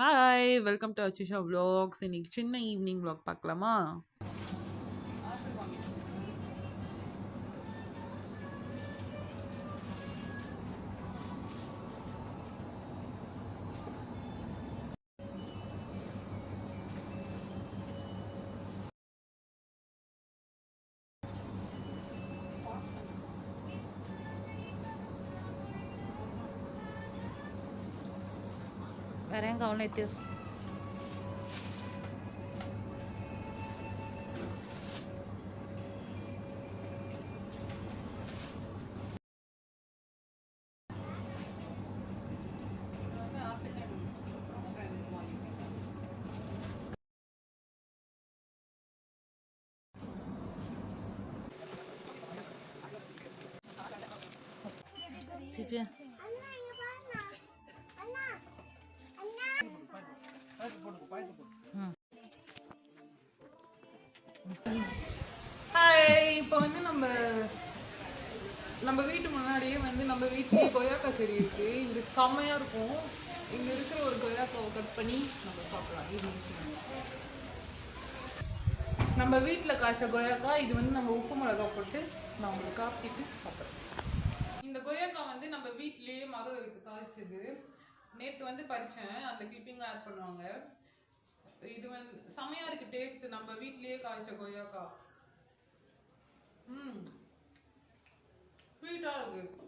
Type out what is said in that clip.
Hi welcome to Achisha vlogs. இன்னைக்கு சின்ன evening vlog பார்க்கலாமா? வேற எங்க அவனை எத்தி திவ்யா ஹாய் இப்போ வந்து நம்ம நம்ம வீட்டு முன்னாடியே வந்து நம்ம வீட்லயே கொய்யாக்கா செடி இருக்கு. இது செம்மையா இருக்கும். இங்க இருக்கிற ஒரு கொய்யாக்காவை கட் பண்ணி நம்ம சாப்பிடலாம். நம்ம வீட்டில் காய்ச்ச கொய்யாக்கா இது வந்து நம்ம உப்பு மிளகா போட்டு நான் உங்களுக்கு காப்பிட்டு சாப்பிட்றேன். இந்த கொய்யாக்கா வந்து நம்ம வீட்லேயே மரம் இருக்கு காய்ச்சது. நேற்று வந்து பறிச்சேன். அந்த கிளிப்பிங்கும் ஆட் பண்ணுவாங்க. இது வந்து செமையா இருக்கு டேஸ்ட். நம்ம வீட்லேயே காய்ச்ச கொய்யாக்கா. ஸ்வீட்டா இருக்கு.